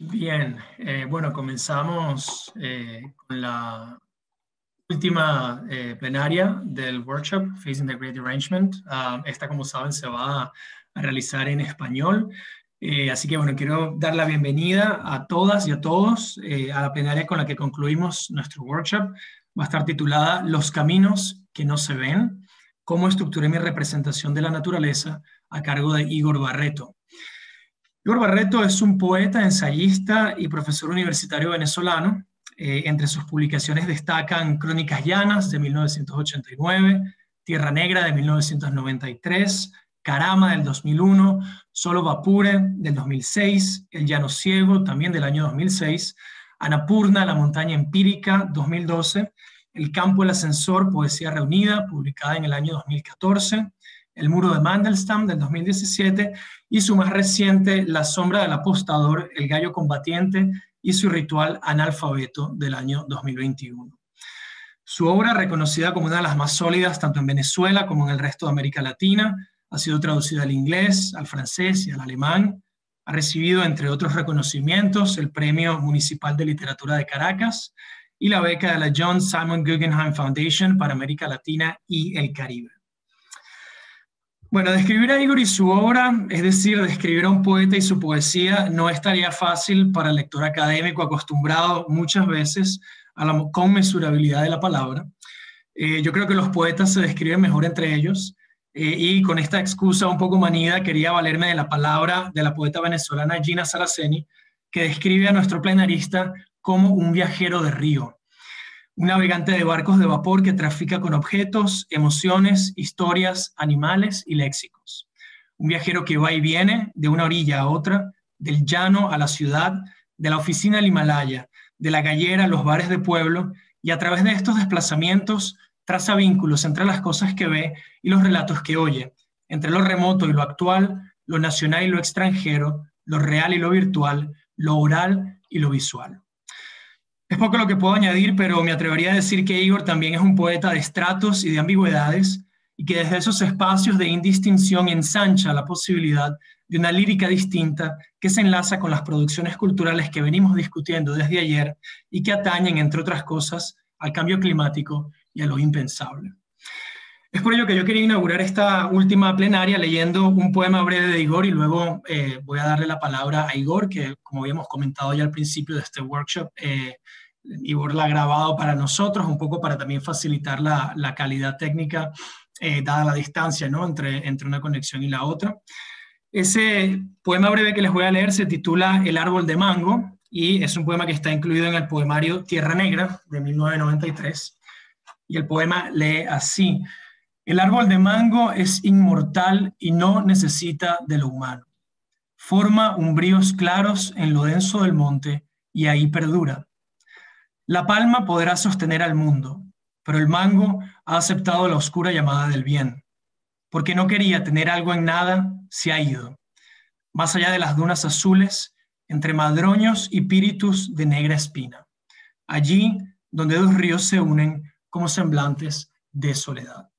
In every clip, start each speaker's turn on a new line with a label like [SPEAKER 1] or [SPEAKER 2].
[SPEAKER 1] Bien, bueno, comenzamos con la última plenaria del workshop Facing the Great Derangement. Esta, como saben, se va a realizar en español. Así que, bueno, quiero dar la bienvenida a todas y a todos a la plenaria con la que concluimos nuestro workshop. Va a estar titulada Los caminos que no se ven, cómo estructuré mi representación de la naturaleza, a cargo de Igor Barreto. Igor Barreto es un poeta, ensayista y profesor universitario venezolano. Entre sus publicaciones destacan Crónicas Llanas de 1989, Tierra Negra de 1993, Carama del 2001, Solo Vapure del 2006, El Llano Ciego también del año 2006, Annapurna, La Montaña Empírica 2012, El Campo, el Ascensor, Poesía Reunida, publicada en el año 2014, El Muro de Mandelstam del 2017 y su más reciente, La Sombra del Apostador, El Gallo Combatiente y su ritual Analfabeto del año 2021. Su obra, reconocida como una de las más sólidas tanto en Venezuela como en el resto de América Latina, ha sido traducida al inglés, al francés y al alemán. Ha recibido, entre otros reconocimientos, el Premio Municipal de Literatura de Caracas y la beca de la John Simon Guggenheim Foundation para América Latina y el Caribe. Bueno, describir a Igor y su obra, es decir, describir a un poeta y su poesía, no es tarea fácil para el lector académico acostumbrado muchas veces a la conmensurabilidad de la palabra. Yo creo que los poetas se describen mejor entre ellos, y con esta excusa un poco manida quería valerme de la palabra de la poeta venezolana Gina Saraceni, que describe a nuestro plenarista como un viajero de río. Un navegante de barcos de vapor que trafica con objetos, emociones, historias, animales y léxicos. Un viajero que va y viene de una orilla a otra, del llano a la ciudad, de la oficina al Himalaya, de la gallera a los bares de pueblo, y a través de estos desplazamientos traza vínculos entre las cosas que ve y los relatos que oye, entre lo remoto y lo actual, lo nacional y lo extranjero, lo real y lo virtual, lo oral y lo visual. Es poco lo que puedo añadir, pero me atrevería a decir que Igor también es un poeta de estratos y de ambigüedades, y que desde esos espacios de indistinción ensancha la posibilidad de una lírica distinta que se enlaza con las producciones culturales que venimos discutiendo desde ayer y que atañen, entre otras cosas, al cambio climático y a lo impensable. Es por ello que yo quería inaugurar esta última plenaria leyendo un poema breve de Igor, y luego voy a darle la palabra a Igor, que como habíamos comentado ya al principio de este workshop, Igor la ha grabado para nosotros, un poco para también facilitar la calidad técnica, dada la distancia, ¿no?, entre una conexión y la otra. Ese poema breve que les voy a leer se titula El árbol de mango, y es un poema que está incluido en el poemario Tierra Negra de 1993, y el poema lee así: el árbol de mango es inmortal y no necesita de lo humano. Forma umbríos claros en lo denso del monte y ahí perdura. La palma podrá sostener al mundo, pero el mango ha aceptado la oscura llamada del bien. Porque no quería tener algo en nada, se ha ido. Más allá de las dunas azules, entre madroños y píritus de negra espina. Allí donde dos ríos se unen como semblantes de soledad.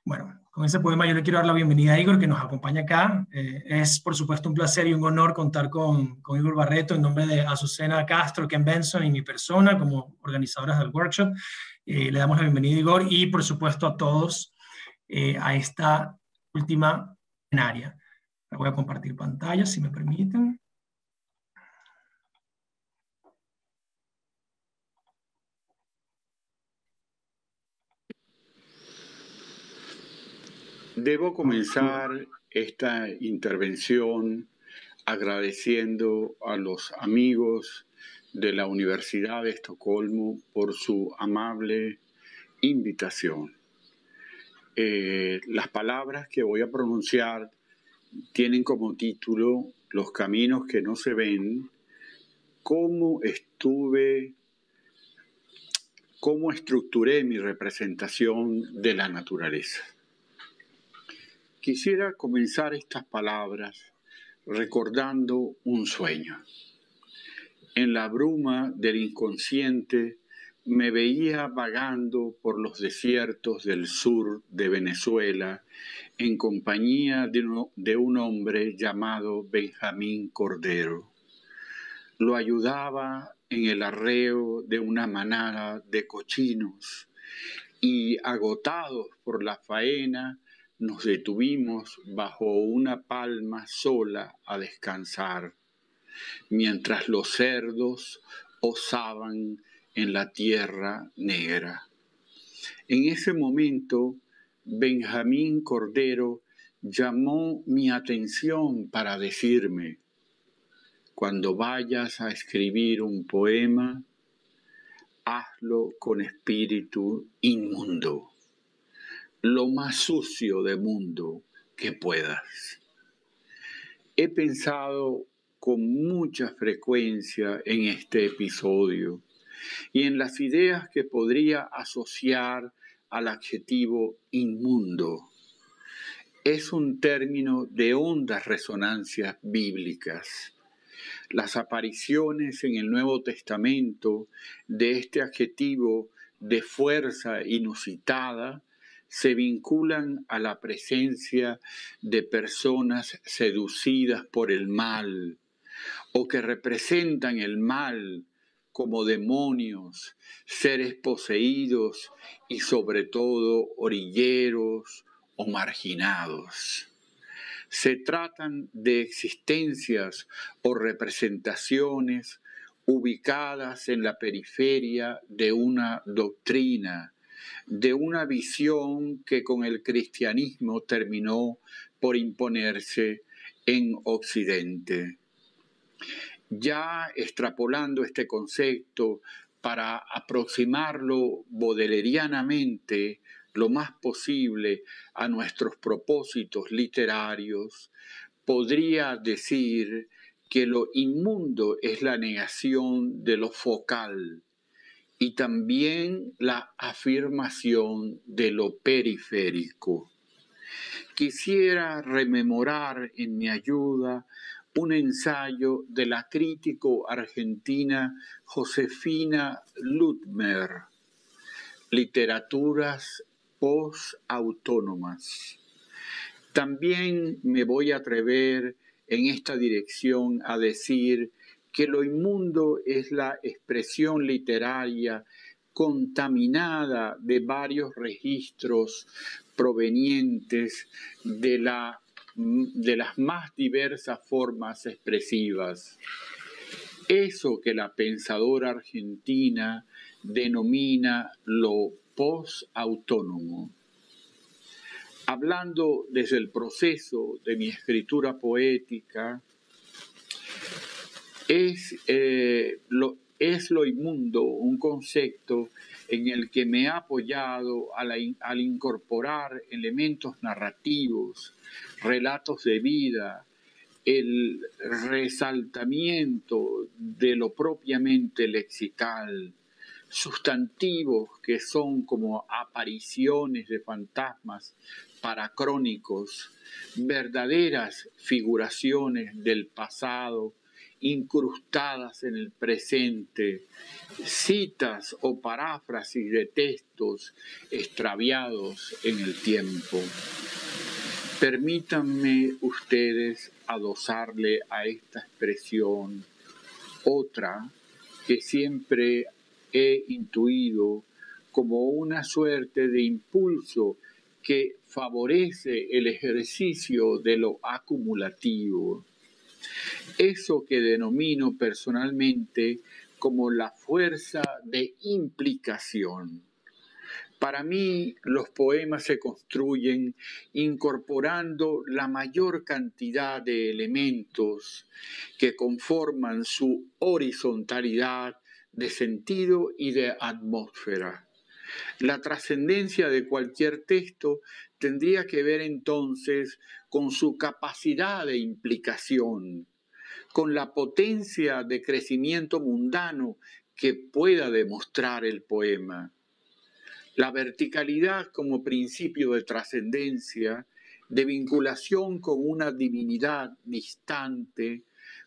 [SPEAKER 1] Bueno, con ese poema yo le quiero dar la bienvenida a Igor, que nos acompaña acá. Es, por supuesto, un placer y un honor contar con Igor Barreto en nombre de Azucena Castro, Ken Benson y mi persona como organizadoras del workshop. Le damos la bienvenida a Igor y, por supuesto, a todos a esta última plenaria. Voy a compartir pantalla, si me permiten.
[SPEAKER 2] Debo comenzar esta intervención agradeciendo a los amigos de la Universidad de Estocolmo por su amable invitación. Las palabras que voy a pronunciar tienen como título Los caminos que no se ven, cómo estructuré mi representación de la naturaleza. Quisiera comenzar estas palabras recordando un sueño. En la bruma del inconsciente me veía vagando por los desiertos del sur de Venezuela en compañía de un hombre llamado Benjamín Cordero. lo ayudaba en el arreo de una manada de cochinos y, agotados por la faena, nos detuvimos bajo una palma sola a descansar, mientras los cerdos osaban en la tierra negra. En ese momento, Benjamín Cordero llamó mi atención para decirme: cuando vayas a escribir un poema, hazlo con espíritu inmundo, lo más sucio del mundo que puedas. He pensado con mucha frecuencia en este episodio y en las ideas que podría asociar al adjetivo inmundo. Es un término de hondas resonancias bíblicas. Las apariciones en el Nuevo Testamento de este adjetivo de fuerza inusitada se vinculan a la presencia de personas seducidas por el mal o que representan el mal como demonios, seres poseídos y sobre todo orilleros o marginados. Se tratan de existencias o representaciones ubicadas en la periferia de una doctrina, de una visión que con el cristianismo terminó por imponerse en Occidente. Ya extrapolando este concepto para aproximarlo bodelerianamente lo más posible a nuestros propósitos literarios, podría decir que lo inmundo es la negación de lo focal y también la afirmación de lo periférico. Quisiera rememorar en mi ayuda un ensayo de la crítico argentina Josefina Ludmer, Literaturas postautónomas. También me voy a atrever en esta dirección a decir que lo inmundo es la expresión literaria contaminada de varios registros provenientes de las más diversas formas expresivas. Eso que la pensadora argentina denomina lo postautónomo. Hablando desde el proceso de mi escritura poética, es lo inmundo un concepto en el que me he apoyado al incorporar elementos narrativos, relatos de vida, el resaltamiento de lo propiamente lexical, sustantivos que son como apariciones de fantasmas paracrónicos, verdaderas figuraciones del pasado incrustadas en el presente, citas o paráfrasis de textos extraviados en el tiempo. Permítanme ustedes adosarle a esta expresión otra que siempre he intuido como una suerte de impulso que favorece el ejercicio de lo acumulativo. Eso que denomino personalmente como la fuerza de implicación. Para mí, los poemas se construyen incorporando la mayor cantidad de elementos que conforman su horizontalidad de sentido y de atmósfera. La trascendencia de cualquier texto tendría que ver entonces con su capacidad de implicación, con la potencia de crecimiento mundano que pueda demostrar el poema. La verticalidad como principio de trascendencia, de vinculación con una divinidad distante,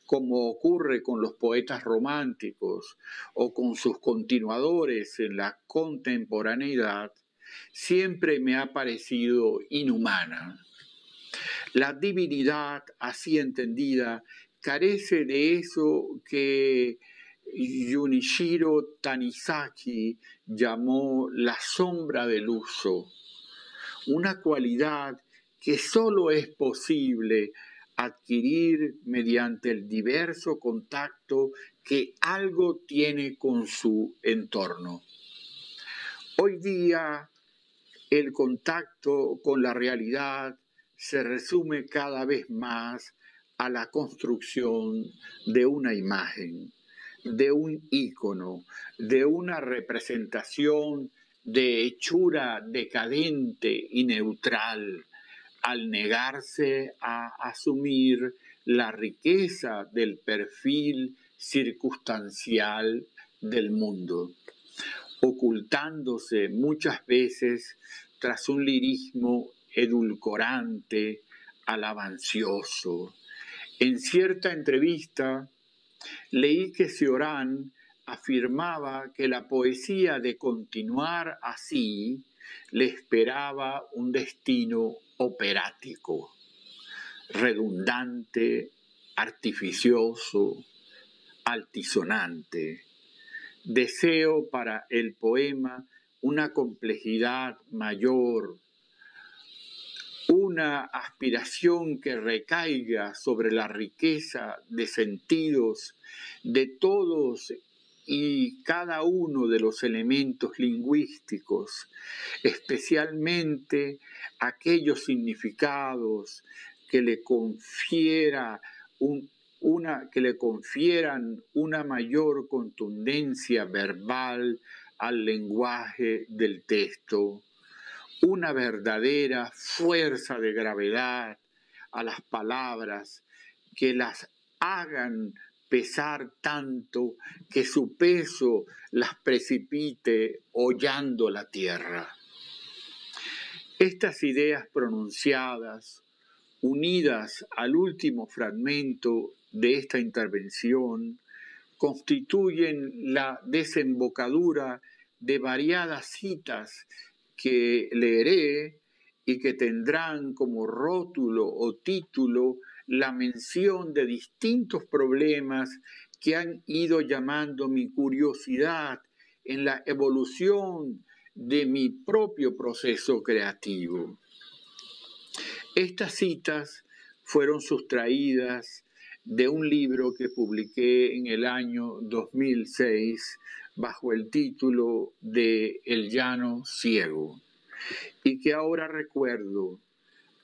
[SPEAKER 2] como ocurre con los poetas románticos o con sus continuadores en la contemporaneidad, siempre me ha parecido inhumana. La divinidad, así entendida, carece de eso que Junichiro Tanizaki llamó la sombra del uso, una cualidad que solo es posible adquirir mediante el diverso contacto que algo tiene con su entorno. Hoy día, el contacto con la realidad se resume cada vez más a la construcción de una imagen, de un ícono, de una representación de hechura decadente y neutral, al negarse a asumir la riqueza del perfil circunstancial del mundo, ocultándose muchas veces tras un lirismo edulcorante, alabancioso. En cierta entrevista leí que Cioran afirmaba que la poesía de continuar así le esperaba un destino operático, redundante, artificioso, altisonante. Deseo para el poema una complejidad mayor, una aspiración que recaiga sobre la riqueza de sentidos de todos y cada uno de los elementos lingüísticos, especialmente aquellos significados que le confieran una mayor contundencia verbal al lenguaje del texto, una verdadera fuerza de gravedad a las palabras que las hagan pesar tanto que su peso las precipite hollando la tierra. Estas ideas pronunciadas, unidas al último fragmento de esta intervención, constituyen la desembocadura de variadas citas que leeré y que tendrán como rótulo o título la mención de distintos problemas que han ido llamando mi curiosidad en la evolución de mi propio proceso creativo. Estas citas fueron sustraídas de un libro que publiqué en el año 2006 bajo el título de El llano ciego, y que ahora recuerdo,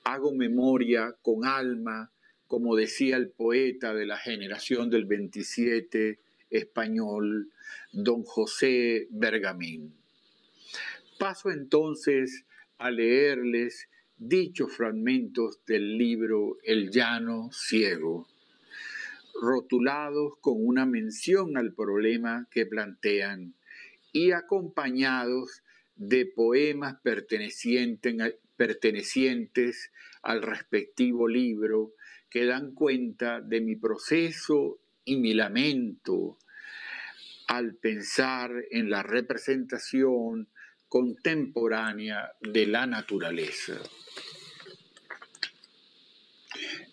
[SPEAKER 2] hago memoria con alma, como decía el poeta de la generación del 27 español, don José Bergamín. Paso entonces a leerles dichos fragmentos del libro El llano ciego, rotulados con una mención al problema que plantean y acompañados de poemas pertenecientes al respectivo libro que dan cuenta de mi proceso y mi lamento al pensar en la representación contemporánea de la naturaleza.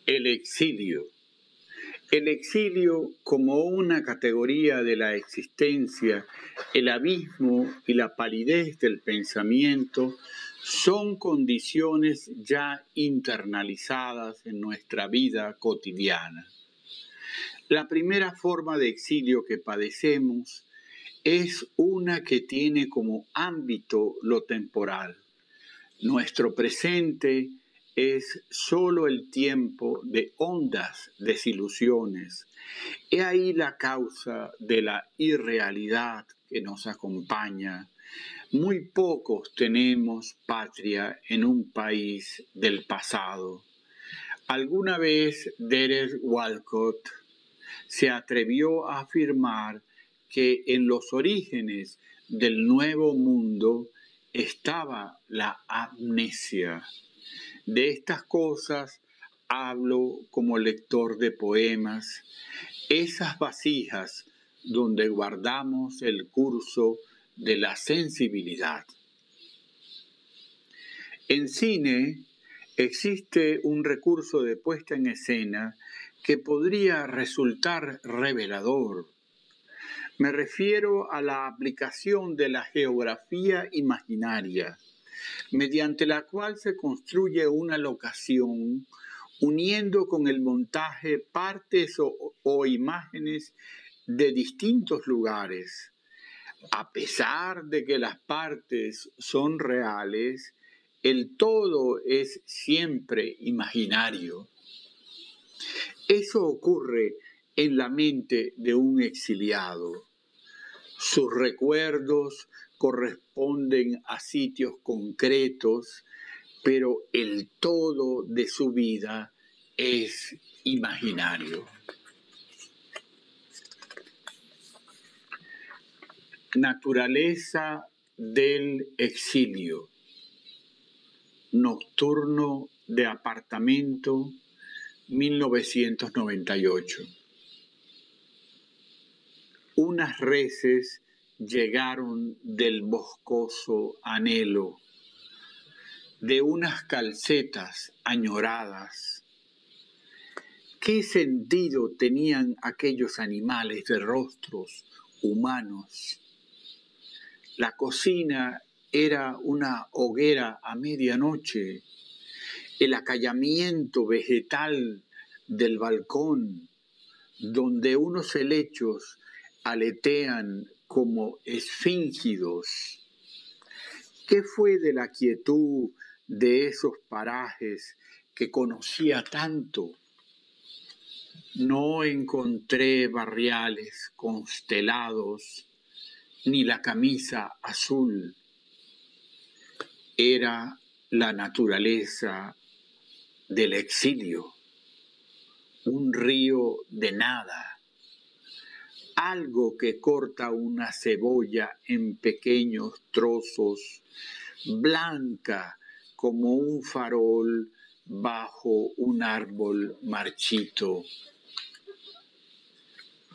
[SPEAKER 2] El exilio. El exilio como una categoría de la existencia, el abismo y la palidez del pensamiento son condiciones ya internalizadas en nuestra vida cotidiana. La primera forma de exilio que padecemos es una que tiene como ámbito lo temporal. Nuestro presente es solo el tiempo de hondas desilusiones. He ahí la causa de la irrealidad que nos acompaña. Muy pocos tenemos patria en un país del pasado. Alguna vez Derek Walcott se atrevió a afirmar que en los orígenes del Nuevo Mundo estaba la amnesia. De estas cosas hablo como lector de poemas, esas vasijas donde guardamos el curso de la sensibilidad. En cine, Existe un recurso de puesta en escena que podría resultar revelador. Me refiero a la aplicación de la geografía imaginaria, mediante la cual se construye una locación uniendo con el montaje partes o imágenes de distintos lugares. A pesar de que las partes son reales, el todo es siempre imaginario. Eso ocurre en la mente de un exiliado. Sus recuerdos corresponden a sitios concretos, pero el todo de su vida es imaginario. Naturaleza del exilio. Nocturno de apartamento, 1998. Unas reses llegaron del boscoso anhelo, de unas calcetas añoradas. ¿Qué sentido tenían aquellos animales de rostros humanos? La cocina era una hoguera a medianoche. El acallamiento vegetal del balcón, donde unos helechos aletean como esfíngidos. ¿Qué fue de la quietud de esos parajes que conocía tanto? No encontré barriales constelados, ni la camisa azul. Era la naturaleza del exilio, un río de nada, algo que corta una cebolla en pequeños trozos, blanca como un farol bajo un árbol marchito.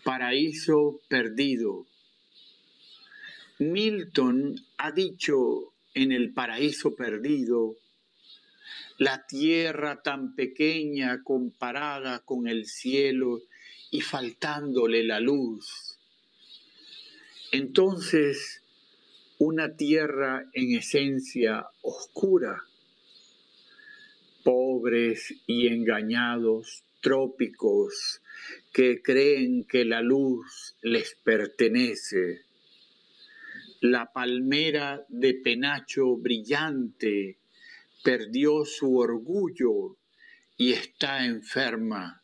[SPEAKER 2] Paraíso perdido. Milton ha dicho en El paraíso perdido: la tierra tan pequeña comparada con el cielo y faltándole la luz. Entonces, una tierra en esencia oscura. Pobres y engañados trópicos que creen que la luz les pertenece. La palmera de penacho brillante perdió su orgullo y está enferma.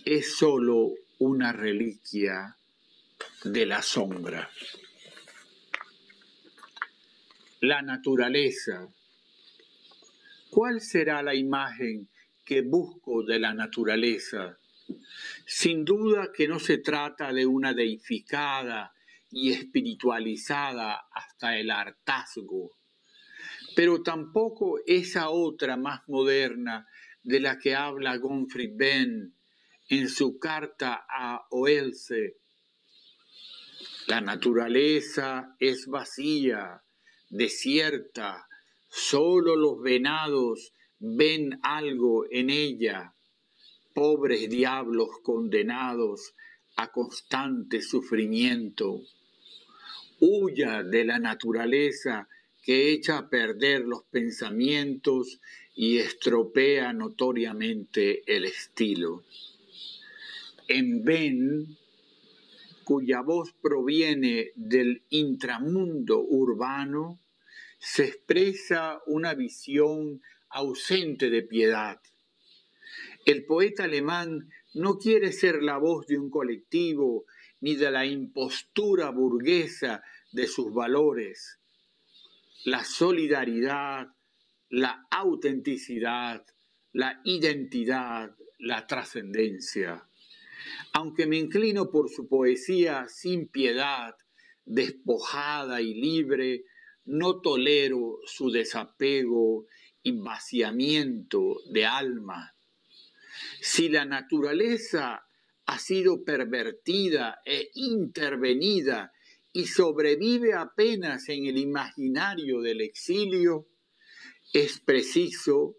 [SPEAKER 2] Es solo una reliquia de la sombra. La naturaleza. ¿Cuál será la imagen que busco de la naturaleza? Sin duda que no se trata de una deificada y espiritualizada hasta el hartazgo, pero tampoco esa otra más moderna de la que habla Gottfried Benn en su carta a Oelse. La naturaleza es vacía, desierta, solo los venados ven algo en ella, pobres diablos condenados a constante sufrimiento. Huya de la naturaleza que echa a perder los pensamientos y estropea notoriamente el estilo. En Benn, cuya voz proviene del intramundo urbano, se expresa una visión ausente de piedad. El poeta alemán no quiere ser la voz de un colectivo ni de la impostura burguesa de sus valores. La solidaridad, la autenticidad, la identidad, la trascendencia. Aunque me inclino por su poesía sin piedad, despojada y libre, no tolero su desapego y vaciamiento de alma. Si la naturaleza ha sido pervertida e intervenida y sobrevive apenas en el imaginario del exilio, Es preciso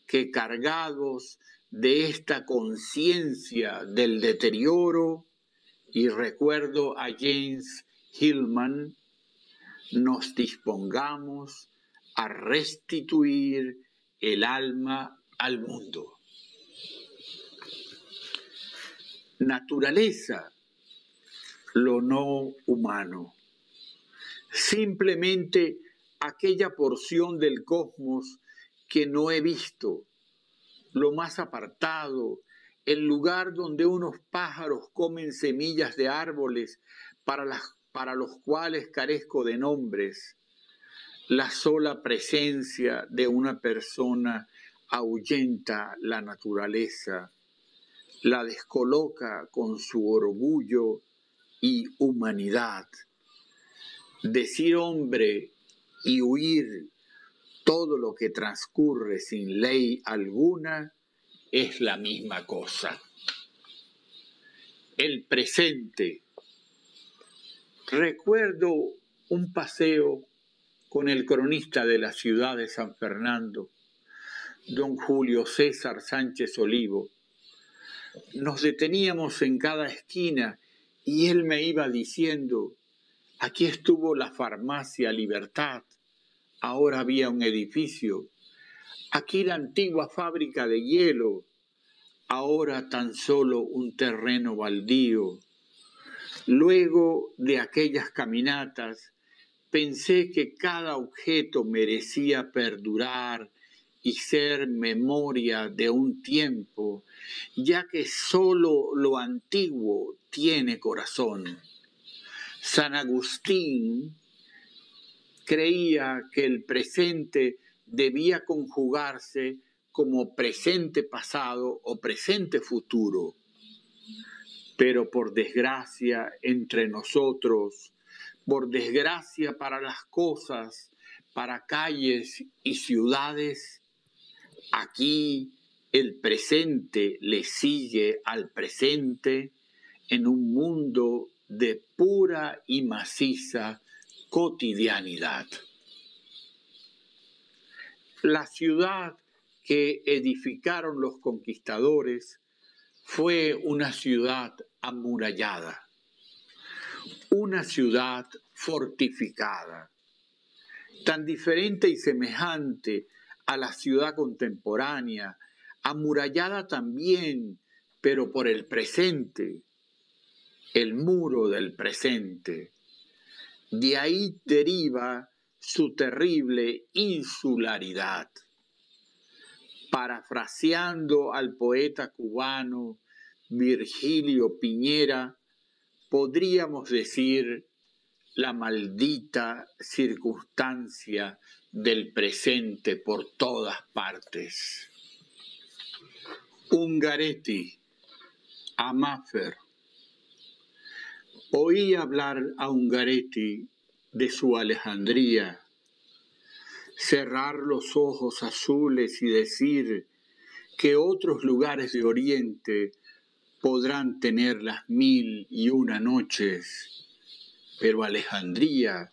[SPEAKER 2] que, cargados de esta conciencia del deterioro, y recuerdo a James Hillman, nos dispongamos a restituir el alma al mundo. Naturaleza, lo no humano. Simplemente aquella porción del cosmos que no he visto, lo más apartado, el lugar donde unos pájaros comen semillas de árboles para los cuales carezco de nombres. La sola presencia de una persona ahuyenta la naturaleza, la descoloca con su orgullo y humanidad. Decir hombre y huir todo lo que transcurre sin ley alguna es la misma cosa. El presente. Recuerdo un paseo con el cronista de la ciudad de San Fernando, don Julio César Sánchez Olivo. Nos deteníamos en cada esquina y él me iba diciendo: aquí estuvo la farmacia Libertad, ahora había un edificio. Aquí la antigua fábrica de hielo, ahora tan solo un terreno baldío. Luego de aquellas caminatas, pensé que cada objeto merecía perdurar y ser memoria de un tiempo, ya que solo lo antiguo tiene corazón. San Agustín creía que el presente debía conjugarse como presente pasado o presente futuro. Pero por desgracia entre nosotros, por desgracia para las cosas, para calles y ciudades, aquí el presente le sigue al presente en un mundo de pura y maciza cotidianidad. La ciudad que edificaron los conquistadores fue una ciudad amurallada, una ciudad fortificada, tan diferente y semejante a la ciudad contemporánea, amurallada también, pero por el presente, el muro del presente. De ahí deriva su terrible insularidad. Parafraseando al poeta cubano Virgilio Piñera, podríamos decir: la maldita circunstancia del presente por todas partes. Ungaretti, a Maffer. Oí hablar a Ungaretti de su Alejandría, cerrar los ojos azules y decir que otros lugares de Oriente podrán tener las 1001 noches, pero Alejandría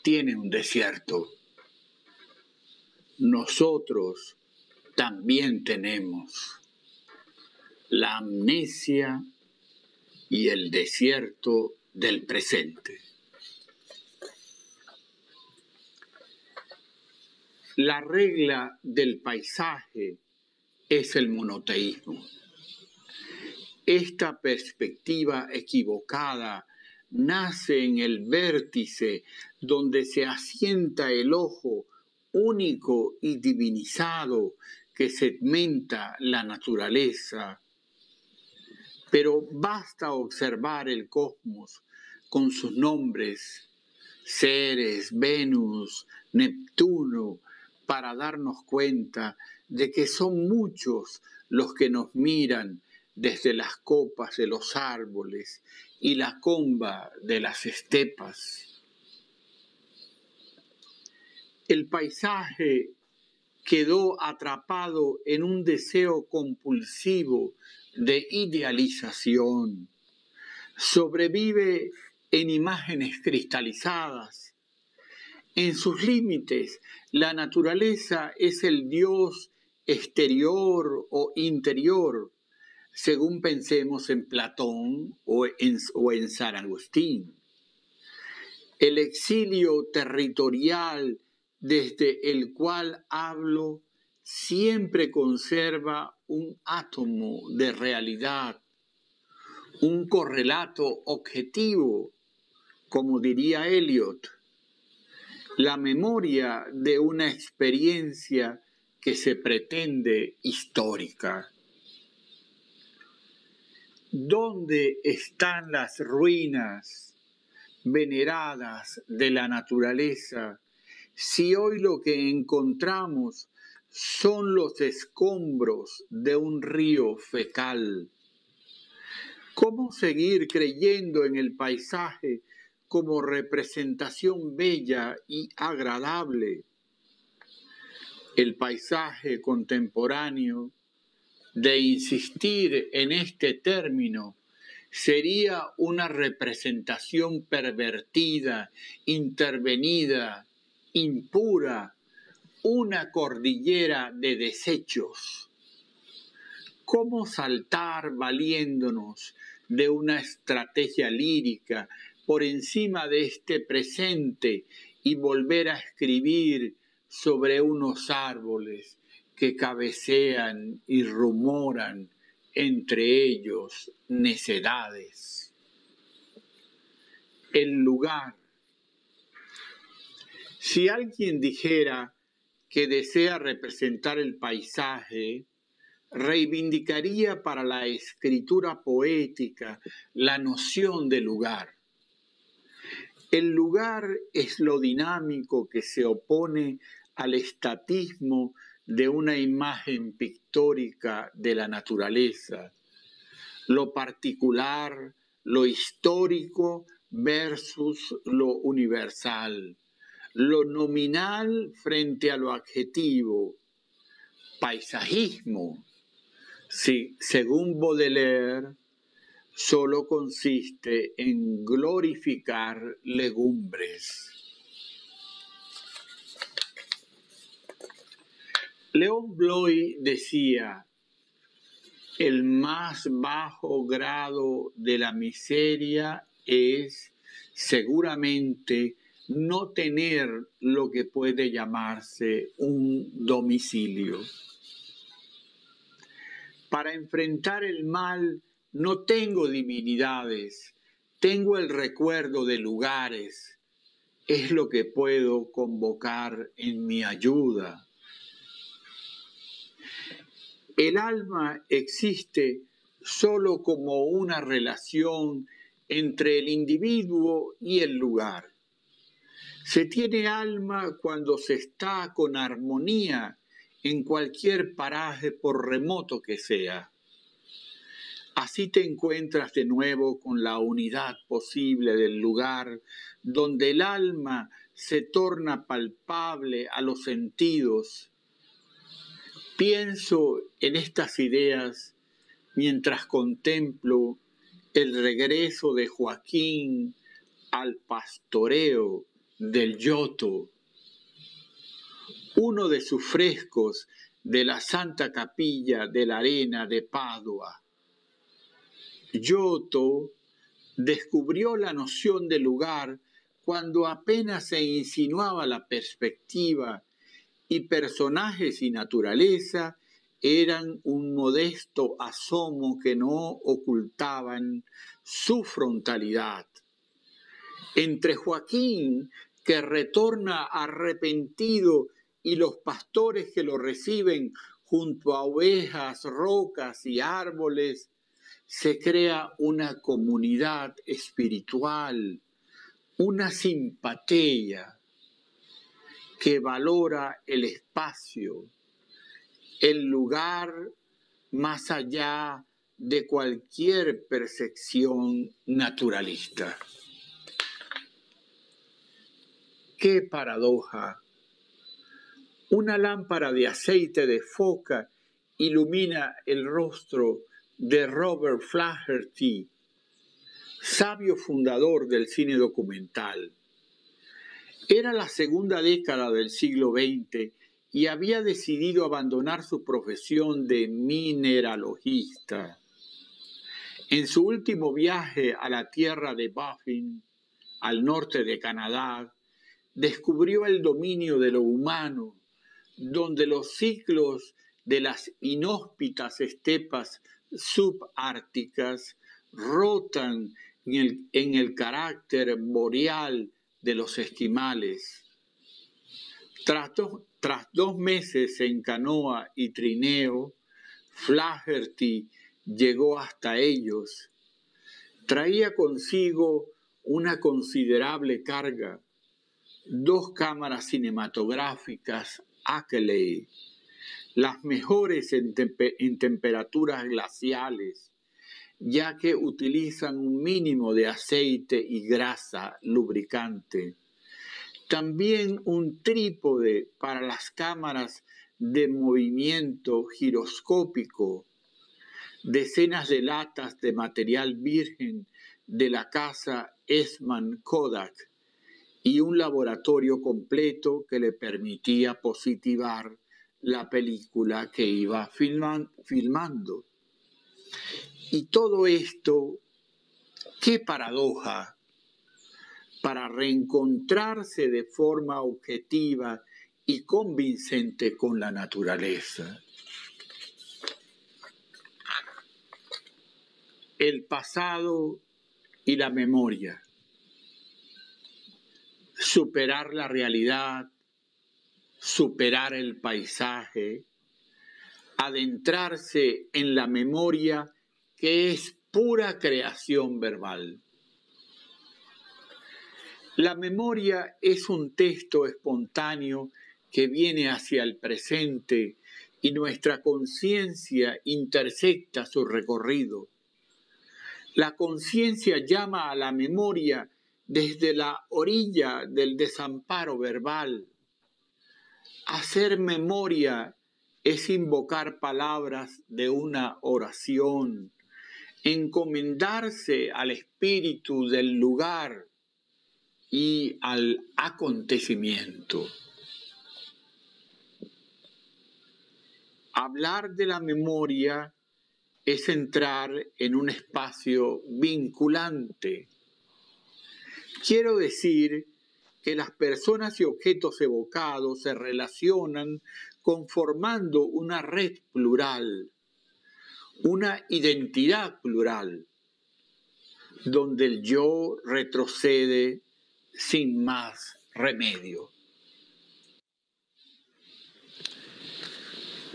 [SPEAKER 2] tiene un desierto. Nosotros también tenemos la amnesia y el desierto del presente. La regla del paisaje es el monoteísmo. Esta perspectiva equivocada nace en el vértice donde se asienta el ojo único y divinizado que segmenta la naturaleza. Pero basta observar el cosmos con sus nombres, Ceres, Venus, Neptuno, para darnos cuenta de que son muchos los que nos miran desde las copas de los árboles y la comba de las estepas. El paisaje quedó atrapado en un deseo compulsivo de idealización. Sobrevive en imágenes cristalizadas, En sus límites, la naturaleza es el Dios exterior o interior, según pensemos en Platón o en San Agustín. El exilio territorial desde el cual hablo siempre conserva un átomo de realidad, un correlato objetivo, como diría Eliot, la memoria de una experiencia que se pretende histórica. ¿Dónde están las ruinas veneradas de la naturaleza si hoy lo que encontramos son los escombros de un río fecal? ¿Cómo seguir creyendo en el paisaje como representación bella y agradable? El paisaje contemporáneo, de insistir en este término, sería una representación pervertida, intervenida, impura, una cordillera de desechos. ¿Cómo saltar valiéndonos de una estrategia lírica por encima de este presente y volver a escribir sobre unos árboles que cabecean y rumoran, entre ellos necedades? El lugar. Si alguien dijera que desea representar el paisaje, reivindicaría para la escritura poética la noción de lugar. El lugar es lo dinámico que se opone al estatismo de una imagen pictórica de la naturaleza, lo particular, lo histórico versus lo universal, lo nominal frente a lo adjetivo, paisajismo. Sí, según Baudelaire, solo consiste en glorificar legumbres. León Bloy decía: el más bajo grado de la miseria es seguramente no tener lo que puede llamarse un domicilio. Para enfrentar el mal no tengo divinidades, tengo el recuerdo de lugares. Es lo que puedo convocar en mi ayuda. El alma existe solo como una relación entre el individuo y el lugar. Se tiene alma cuando se está con armonía en cualquier paraje, por remoto que sea. Así te encuentras de nuevo con la unidad posible del lugar, donde el alma se torna palpable a los sentidos. Pienso en estas ideas mientras contemplo el regreso de Joaquín al pastoreo del Giotto. Uno de sus frescos de la Santa Capilla de la Arena de Padua. Giotto descubrió la noción de lugar cuando apenas se insinuaba la perspectiva y personajes y naturaleza eran un modesto asomo que no ocultaban su frontalidad. Entre Joaquín, que retorna arrepentido, y los pastores que lo reciben junto a ovejas, rocas y árboles, se crea una comunidad espiritual, una simpatía que valora el espacio, el lugar, más allá de cualquier percepción naturalista. ¡Qué paradoja! Una lámpara de aceite de foca ilumina el rostro de Robert Flaherty, sabio fundador del cine documental. Era la segunda década del siglo XX y había decidido abandonar su profesión de mineralogista. En su último viaje a la tierra de Baffin, al norte de Canadá, descubrió el dominio de lo humano, donde los ciclos de las inhóspitas estepas subárticas rotan en el carácter boreal de los esquimales. Tras 2 meses en canoa y trineo, Flaherty llegó hasta ellos. Traía consigo una considerable carga, 2 cámaras cinematográficas Ackley, las mejores en temperaturas glaciales, ya que utilizan un mínimo de aceite y grasa lubricante. También un trípode para las cámaras de movimiento giroscópico, decenas de latas de material virgen de la casa Eastman Kodak y un laboratorio completo que le permitía positivar la película que iba filmando. Y todo esto, qué paradoja, para reencontrarse de forma objetiva y convincente con la naturaleza. El pasado y la memoria. Superar la realidad, superar el paisaje, adentrarse en la memoria que es pura creación verbal. La memoria es un texto espontáneo que viene hacia el presente y nuestra conciencia intersecta su recorrido. La conciencia llama a la memoria desde la orilla del desamparo verbal. Hacer memoria es invocar palabras de una oración, encomendarse al espíritu del lugar y al acontecimiento. Hablar de la memoria es entrar en un espacio vinculante. Quiero decir que las personas y objetos evocados se relacionan conformando una red plural, una identidad plural, donde el yo retrocede sin más remedio.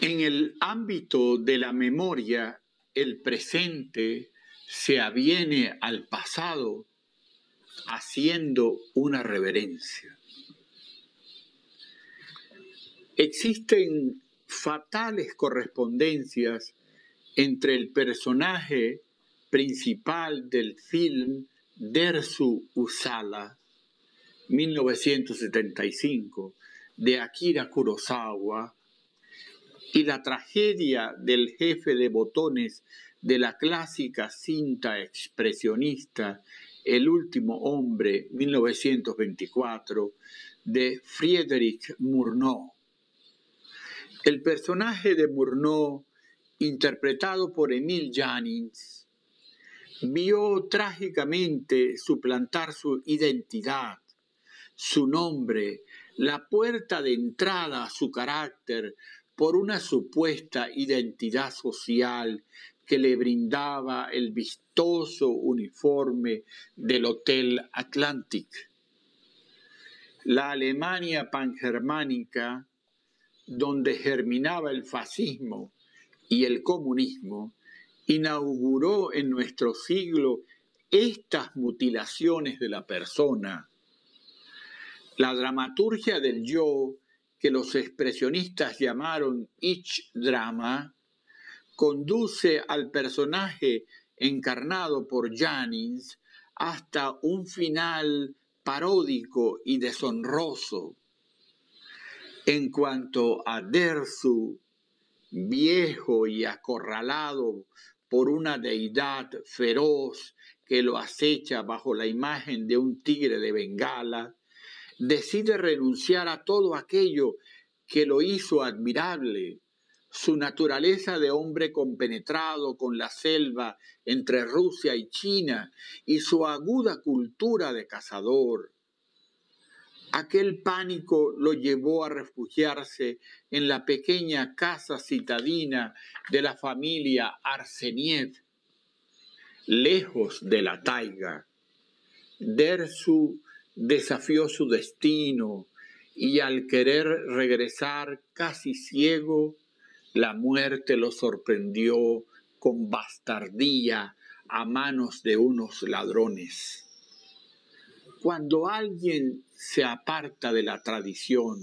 [SPEAKER 2] En el ámbito de la memoria, el presente se aviene al pasado haciendo una reverencia. Existen fatales correspondencias entre el personaje principal del film Dersu Uzala, 1975, de Akira Kurosawa, y la tragedia del jefe de botones de la clásica cinta expresionista El último hombre, 1924, de Frédéric Murnau. El personaje de Murnau, interpretado por Emile Jannings, vio trágicamente suplantar su identidad, su nombre, la puerta de entrada a su carácter por una supuesta identidad social que le brindaba el vistoso uniforme del Hotel Atlantic. La Alemania pangermánica, donde germinaba el fascismo y el comunismo, inauguró en nuestro siglo estas mutilaciones de la persona. La dramaturgia del yo, que los expresionistas llamaron Ich-Drama, conduce al personaje encarnado por Jannings hasta un final paródico y deshonroso. En cuanto a Dersu, viejo y acorralado por una deidad feroz que lo acecha bajo la imagen de un tigre de Bengala, decide renunciar a todo aquello que lo hizo admirable, su naturaleza de hombre compenetrado con la selva entre Rusia y China y su aguda cultura de cazador. Aquel pánico lo llevó a refugiarse en la pequeña casa citadina de la familia Arseniev, lejos de la taiga. Dersu desafió su destino y al querer regresar casi ciego, la muerte lo sorprendió con bastardía a manos de unos ladrones. Cuando alguien se aparta de la tradición,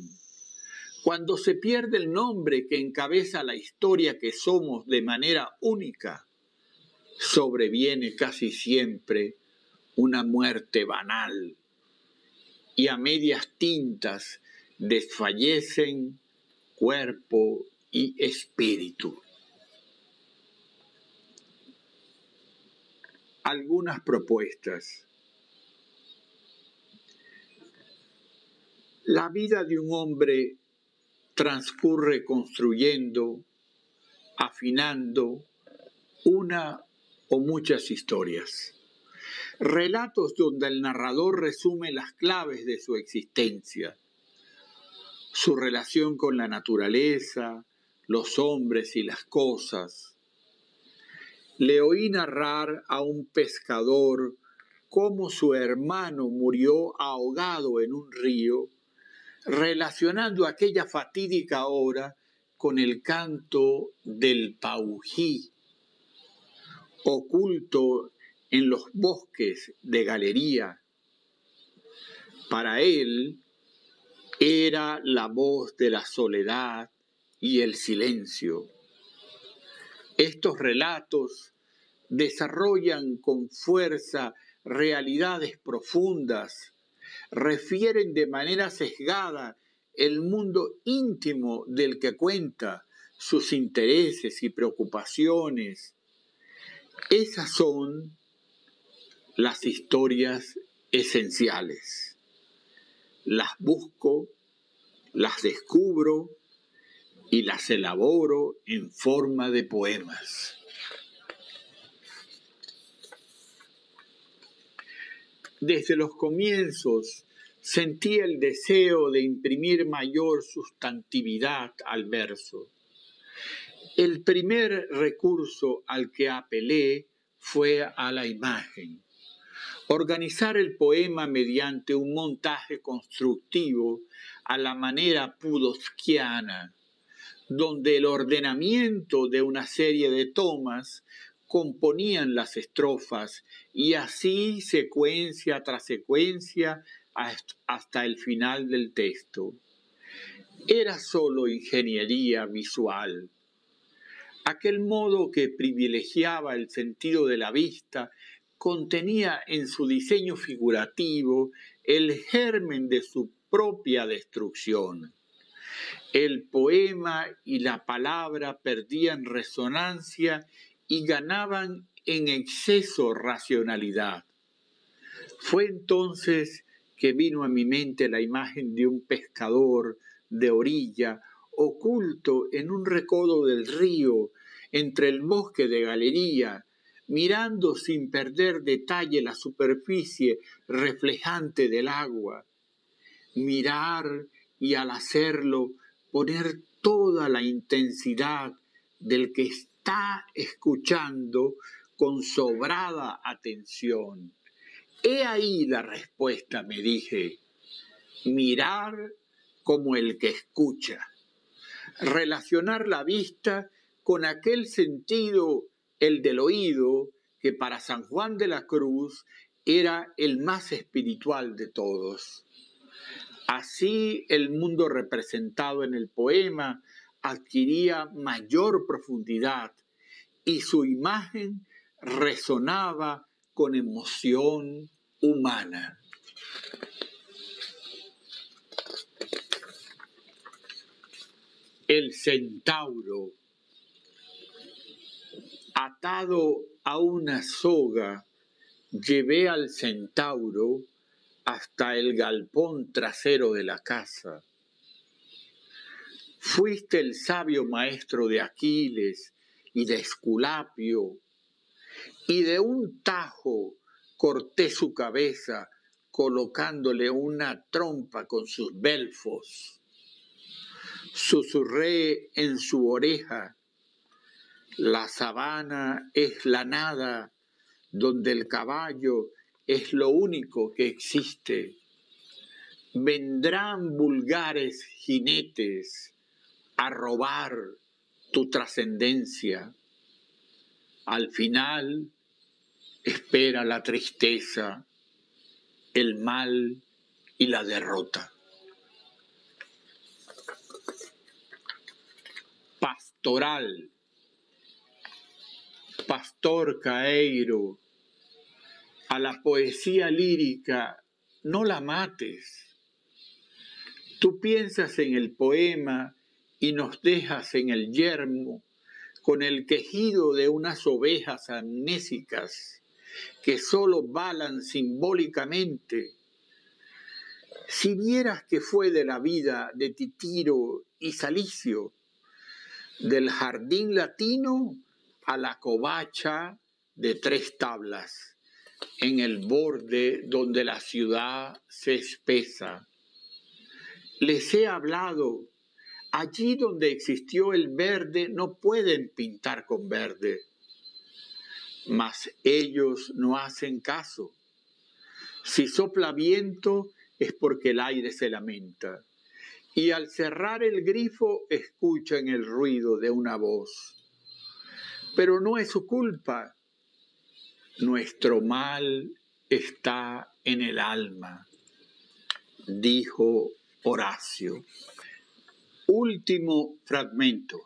[SPEAKER 2] cuando se pierde el nombre que encabeza la historia que somos de manera única, sobreviene casi siempre una muerte banal y a medias tintas desfallecen cuerpo y espíritu. Algunas propuestas. La vida de un hombre transcurre construyendo, afinando una o muchas historias. Relatos donde el narrador resume las claves de su existencia, su relación con la naturaleza, los hombres y las cosas. Le oí narrar a un pescador cómo su hermano murió ahogado en un río, relacionando aquella fatídica hora con el canto del paují, oculto en los bosques de Galería. Para él era la voz de la soledad y el silencio. Estos relatos desarrollan con fuerza realidades profundas, refieren de manera sesgada el mundo íntimo del que cuenta, sus intereses y preocupaciones. Esas son las historias esenciales. Las busco, las descubro y las elaboro en forma de poemas. Desde los comienzos sentí el deseo de imprimir mayor sustantividad al verso. El primer recurso al que apelé fue a la imagen. Organizar el poema mediante un montaje constructivo a la manera pudovskiana, donde el ordenamiento de una serie de tomas componían las estrofas y así secuencia tras secuencia hasta el final del texto. Era solo ingeniería visual. Aquel modo que privilegiaba el sentido de la vista contenía en su diseño figurativo el germen de su propia destrucción. El poema y la palabra perdían resonancia y ganaban en exceso racionalidad. Fue entonces que vino a mi mente la imagen de un pescador de orilla, oculto en un recodo del río, entre el bosque de Galería, mirando sin perder detalle la superficie reflejante del agua. Mirar y al hacerlo poner toda la intensidad del que está escuchando con sobrada atención. He ahí la respuesta, me dije. Mirar como el que escucha. Relacionar la vista con aquel sentido, el del oído, que para San Juan de la Cruz era el más espiritual de todos. Así el mundo representado en el poema adquiría mayor profundidad y su imagen resonaba con emoción humana. El centauro, atado a una soga, llevé al centauro hasta el galpón trasero de la casa. Fuiste el sabio maestro de Aquiles y de Esculapio, y de un tajo corté su cabeza colocándole una trompa con sus belfos. Susurré en su oreja: la sabana es la nada, donde el caballo es lo único que existe. Vendrán vulgares jinetes a robar tu trascendencia. Al final, espera la tristeza, el mal y la derrota. Pastoral. Pastor Caeiro, a la poesía lírica no la mates. Tú piensas en el poema y nos dejas en el yermo con el quejido de unas ovejas amnésicas que solo balan simbólicamente. Si vieras que fue de la vida de Titiro y Salicio, del jardín latino a la covacha de 3 tablas, en el borde donde la ciudad se espesa. Les he hablado, allí donde existió el verde no pueden pintar con verde, mas ellos no hacen caso. Si sopla viento es porque el aire se lamenta, y al cerrar el grifo escuchan el ruido de una voz. Pero no es su culpa. Nuestro mal está en el alma, dijo Horacio. Último fragmento.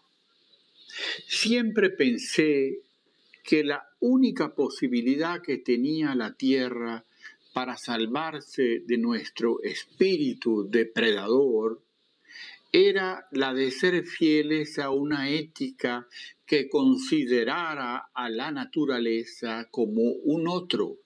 [SPEAKER 2] Siempre pensé que la única posibilidad que tenía la tierra para salvarse de nuestro espíritu depredador era la de ser fieles a una ética que considerara a la naturaleza como un otro.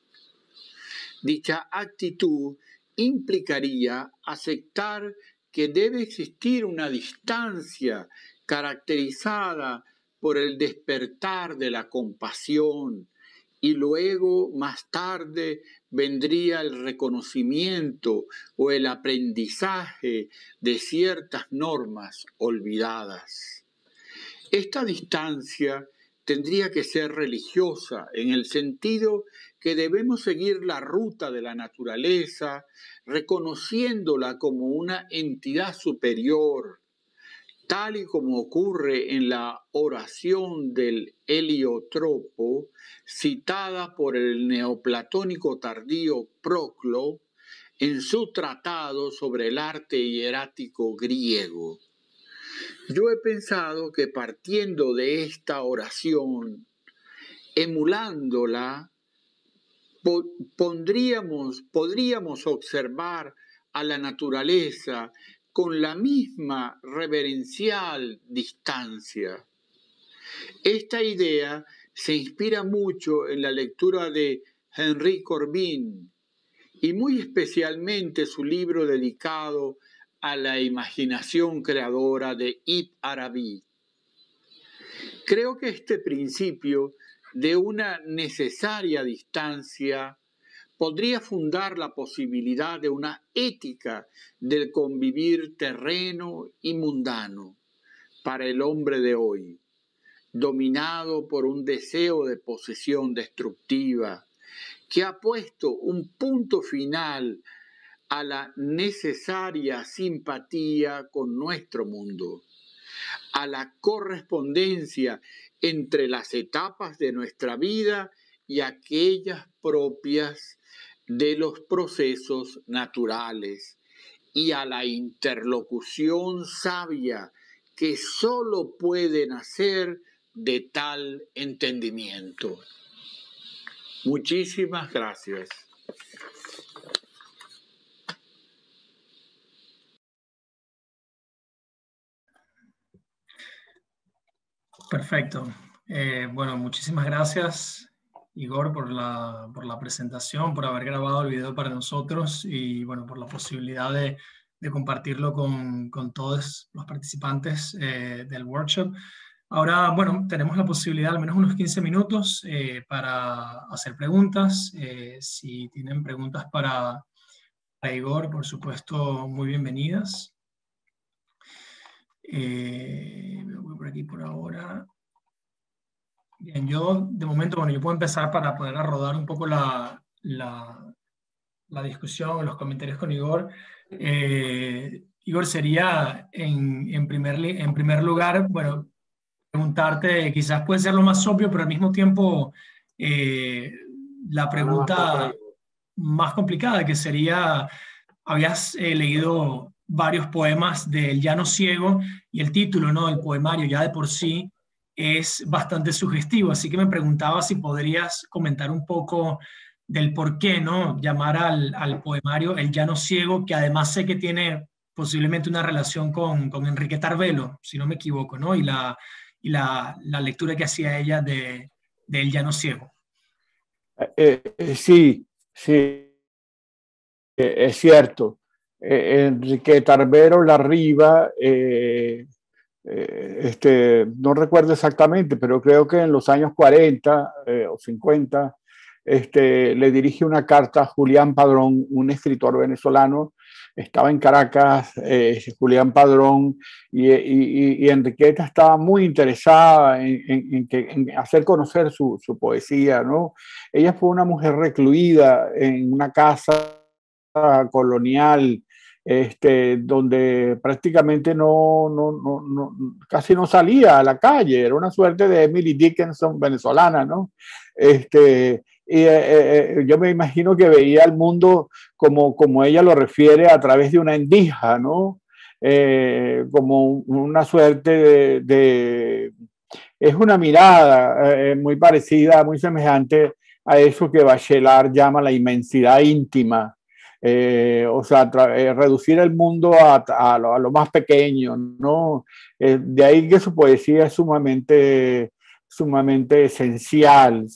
[SPEAKER 2] Dicha actitud implicaría aceptar que debe existir una distancia caracterizada por el despertar de la compasión, y luego, más tarde, vendría el reconocimiento o el aprendizaje de ciertas normas olvidadas. Esta distancia tendría que ser religiosa, en el sentido que debemos seguir la ruta de la naturaleza, reconociéndola como una entidad superior, tal y como ocurre en la oración del heliotropo, citada por el neoplatónico tardío Proclo en su tratado sobre el arte hierático griego. Yo he pensado que partiendo de esta oración, emulándola, podríamos observar a la naturaleza con la misma reverencial distancia. Esta idea se inspira mucho en la lectura de Henry Corbin y muy especialmente su libro dedicado a la imaginación creadora de Ibn Arabi. Creo que este principio de una necesaria distancia podría fundar la posibilidad de una ética del convivir terreno y mundano para el hombre de hoy, dominado por un deseo de posesión destructiva que ha puesto un punto final a la necesaria simpatía con nuestro mundo, a la correspondencia entre las etapas de nuestra vida y aquellas propias de los procesos naturales, y a la interlocución sabia que solo puede nacer de tal entendimiento. Muchísimas gracias.
[SPEAKER 1] Perfecto. Bueno, muchísimas gracias. Igor, por la presentación, por haber grabado el video para nosotros y bueno, por la posibilidad de compartirlo con todos los participantes del workshop. Ahora, bueno, tenemos la posibilidad, al menos unos 15 minutos, para hacer preguntas. Si tienen preguntas para Igor, por supuesto, muy bienvenidas. Voy por aquí por ahora. Bien, yo de momento, bueno, yo puedo empezar para poder rodar un poco la discusión, los comentarios con Igor. Igor, sería en primer lugar, bueno, preguntarte, quizás puede ser lo más obvio, pero al mismo tiempo la pregunta más complicada, que sería, habías leído varios poemas del Llano Ciego y el título, ¿no?, del poemario ya de por sí es bastante sugestivo, así que me preguntaba si podrías comentar un poco del por qué, ¿no?, llamar al poemario El Llano Ciego, que además sé que tiene posiblemente una relación con Enriqueta Arbelo, si no me equivoco, ¿no?, y la lectura que hacía ella de El Llano Ciego.
[SPEAKER 3] Sí, sí, es cierto. Enriqueta Arbelo Larriva, no recuerdo exactamente, pero creo que en los años 40 o 50, le dirige una carta a Julián Padrón, un escritor venezolano. Estaba en Caracas, Julián Padrón, y Enriqueta estaba muy interesada en hacer conocer su poesía, ¿no? Ella fue una mujer recluida en una casa colonial, donde prácticamente casi no salía a la calle, era una suerte de Emily Dickinson venezolana, ¿no? Yo me imagino que veía el mundo como ella lo refiere a través de una endija, ¿no? Como una suerte es una mirada muy parecida, muy semejante a eso que Bachelard llama la inmensidad íntima. O sea, reducir el mundo a lo más pequeño, ¿no? De ahí que su poesía es sumamente esencial,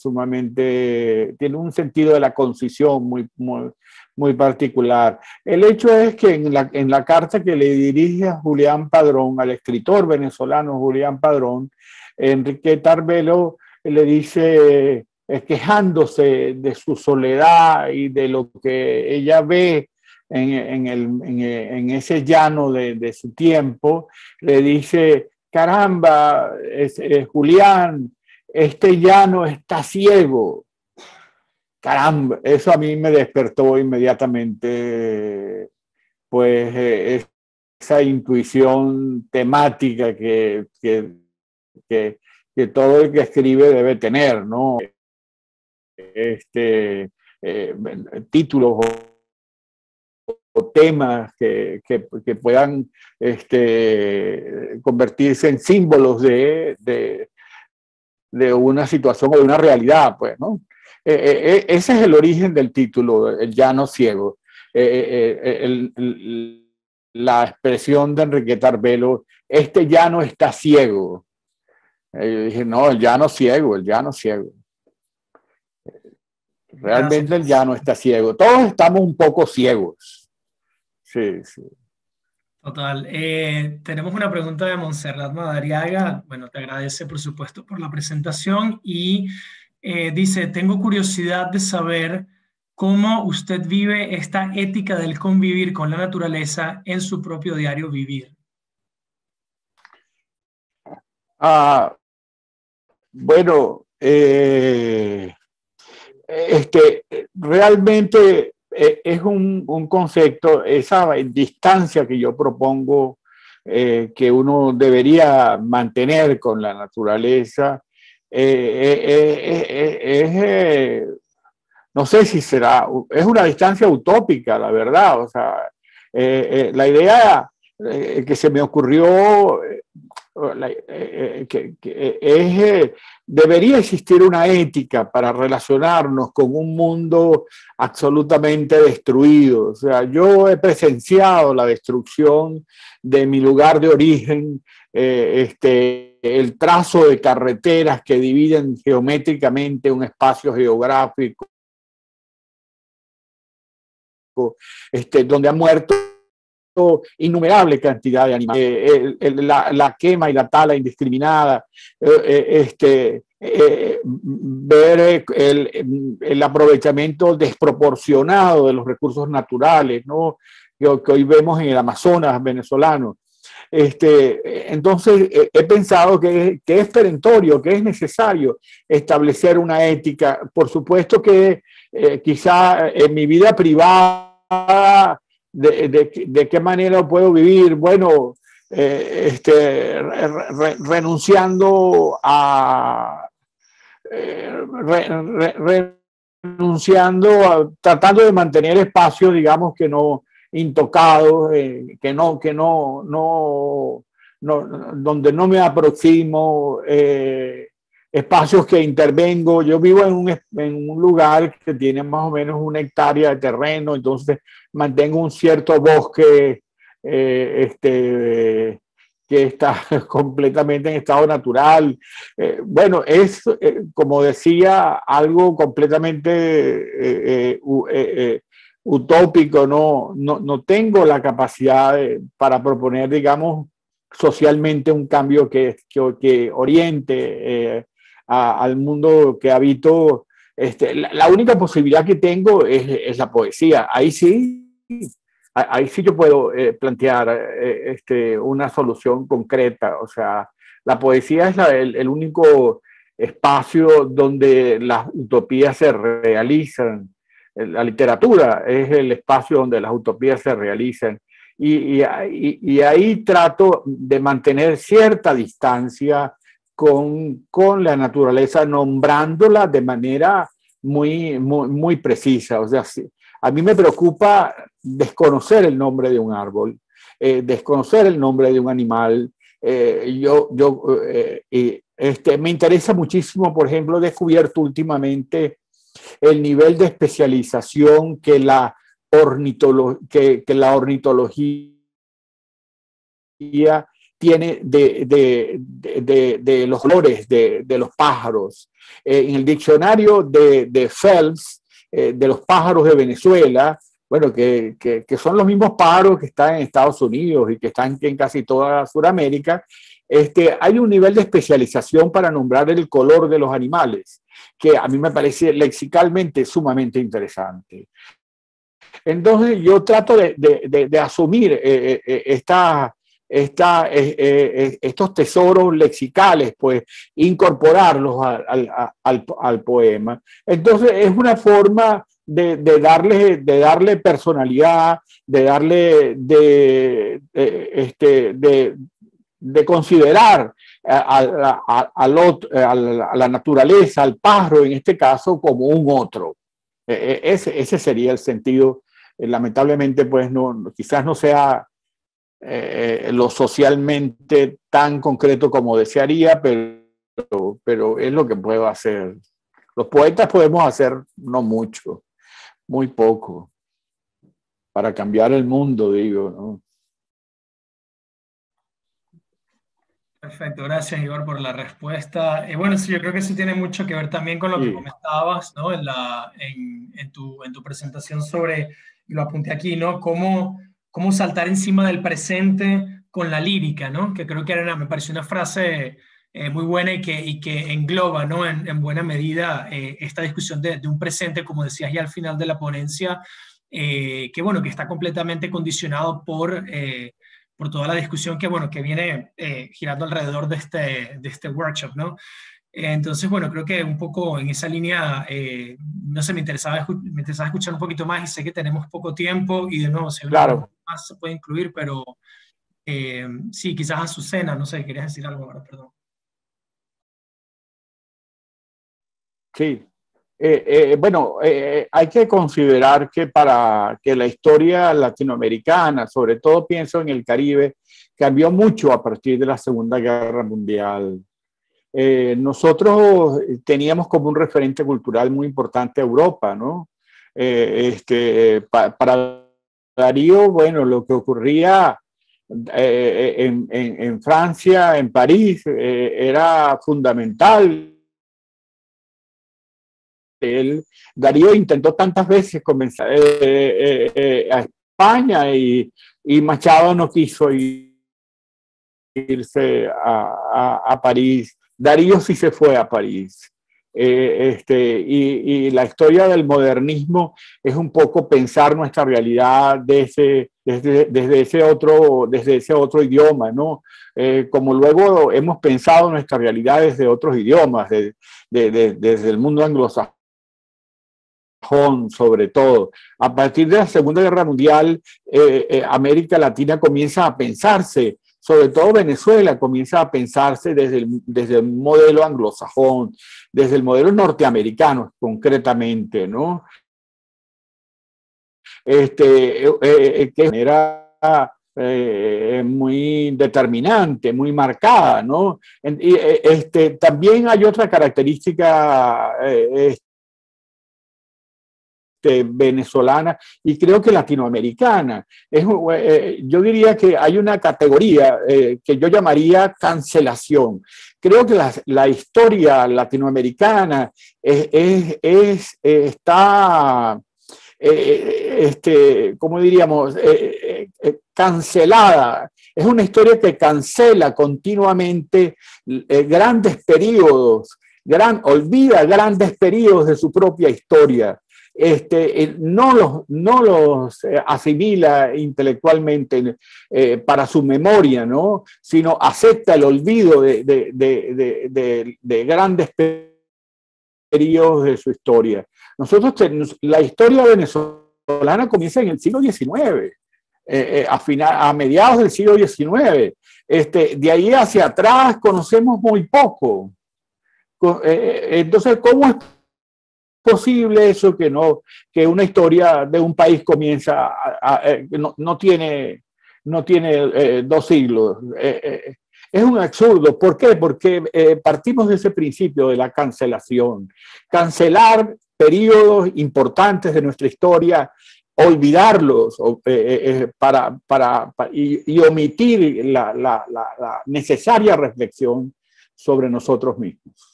[SPEAKER 3] tiene un sentido de la concisión muy particular. El hecho es que en la carta que le dirige a Julián Padrón, al escritor venezolano Julián Padrón, Enriqueta Arbelo le dice, quejándose de su soledad y de lo que ella ve en ese llano de su tiempo, le dice, caramba, Julián, este llano está ciego. Caramba, eso a mí me despertó inmediatamente, pues, esa intuición temática que todo el que escribe debe tener, ¿no? Títulos o temas que puedan convertirse en símbolos de una situación o de una realidad, pues, ¿no? Ese es el origen del título, El Llano Ciego. La expresión de Enriqueta Arbelo, este llano está ciego. Yo dije, no, el llano ciego, el llano ciego. Realmente gracias. El llano está ciego. Todos estamos un poco ciegos. Sí, sí.
[SPEAKER 1] Total. Tenemos una pregunta de Montserrat Madariaga. Bueno, te agradece, por supuesto, por la presentación y dice, tengo curiosidad de saber cómo usted vive esta ética del convivir con la naturaleza en su propio diario vivir.
[SPEAKER 3] Bueno, realmente es un concepto, esa distancia que yo propongo que uno debería mantener con la naturaleza, no sé si será, es una distancia utópica, la verdad. O sea, la idea que se me ocurrió debería existir una ética para relacionarnos con un mundo absolutamente destruido. O sea, yo he presenciado la destrucción de mi lugar de origen, el trazo de carreteras que dividen geométricamente un espacio geográfico, donde han muerto innumerable cantidad de animales, la quema y la tala indiscriminada, ver el aprovechamiento desproporcionado de los recursos naturales, ¿no? que hoy vemos en el Amazonas venezolano. Entonces, he pensado que es perentorio, que es necesario establecer una ética. Por supuesto que quizá en mi vida privada, de qué manera puedo vivir, bueno, renunciando a tratando de mantener espacios, digamos, que no intocados, donde no me aproximo, espacios que intervengo. Yo vivo en un lugar que tiene más o menos 1 hectárea de terreno, entonces mantengo un cierto bosque que está completamente en estado natural. Bueno, es, como decía, algo completamente utópico. No tengo la capacidad para proponer, digamos, socialmente un cambio que oriente al mundo que habito. La única posibilidad que tengo es la poesía. Ahí sí yo puedo plantear una solución concreta. O sea, la poesía es el único espacio donde las utopías se realizan. La literatura es el espacio donde las utopías se realizan. Y ahí trato de mantener cierta distancia con la naturaleza, nombrándola de manera muy precisa. O sea, a mí me preocupa desconocer el nombre de un árbol, desconocer el nombre de un animal. Me interesa muchísimo, por ejemplo, he descubierto últimamente el nivel de especialización que la ornitología tiene de los colores de los pájaros. En el diccionario de Phelps, de los pájaros de Venezuela, bueno, que son los mismos pájaros que están en Estados Unidos y que están en casi toda Sudamérica, hay un nivel de especialización para nombrar el color de los animales, que a mí me parece lexicalmente sumamente interesante. Entonces yo trato de asumir estos tesoros lexicales, pues incorporarlos al poema. Entonces es una forma de darle personalidad, de considerar a la naturaleza, al pájaro en este caso, como un otro. Ese sería el sentido. Lamentablemente, pues quizás no sea lo socialmente tan concreto como desearía, pero es lo que puedo hacer. Los poetas podemos hacer no mucho, muy poco, para cambiar el mundo, digo, ¿no?
[SPEAKER 1] Perfecto, gracias Igor por la respuesta. Bueno, sí, yo creo que eso tiene mucho que ver también con lo que comentabas, ¿no? En tu presentación sobre, y lo apunté aquí, ¿no? Cómo saltar encima del presente con la lírica, ¿no? Que creo que me pareció una frase muy buena y que engloba, ¿no? En buena medida esta discusión de un presente, como decías ya al final de la ponencia, que bueno, que está completamente condicionado por toda la discusión que viene girando alrededor de este workshop, ¿no? Entonces, bueno, creo que un poco en esa línea, no sé, me interesaba escuchar un poquito más y sé que tenemos poco tiempo y de nuevo, si
[SPEAKER 3] claro,
[SPEAKER 1] más se puede incluir, pero sí, quizás Azucena, no sé, querías decir algo ahora, perdón.
[SPEAKER 3] Sí. Bueno, hay que considerar que para que la historia latinoamericana, sobre todo pienso en el Caribe, cambió mucho a partir de la Segunda Guerra Mundial. Nosotros teníamos como un referente cultural muy importante a Europa, ¿no? Para Darío, bueno, lo que ocurría en Francia, en París, era fundamental. Darío intentó tantas veces comenzar a España y Machado no quiso irse a París. Darío sí se fue a París. Y la historia del modernismo es un poco pensar nuestra realidad desde ese otro idioma, ¿no? Como luego hemos pensado nuestra realidad desde otros idiomas, desde el mundo anglosajón, sobre todo. A partir de la Segunda Guerra Mundial, América Latina comienza a pensarse, sobre todo Venezuela comienza a pensarse desde el modelo anglosajón, desde el modelo norteamericano concretamente, ¿no? Que era muy determinante, muy marcada, ¿no? También hay otra característica venezolana y creo que latinoamericana. Yo diría que hay una categoría que yo llamaría cancelación. Creo que la historia latinoamericana está, ¿cómo diríamos? Cancelada. Es una historia que cancela continuamente grandes periodos, olvida grandes periodos de su propia historia. No los asimila intelectualmente para su memoria, ¿no? Sino acepta el olvido de grandes periodos de su historia. La historia venezolana comienza en el siglo XIX, a mediados del siglo XIX. De ahí hacia atrás conocemos muy poco. Entonces, ¿cómo es posible eso que una historia de un país comienza no tiene 2 siglos? Es un absurdo. ¿Por qué? Porque partimos de ese principio de la cancelación. Cancelar periodos importantes de nuestra historia, olvidarlos y omitir la necesaria reflexión sobre nosotros mismos.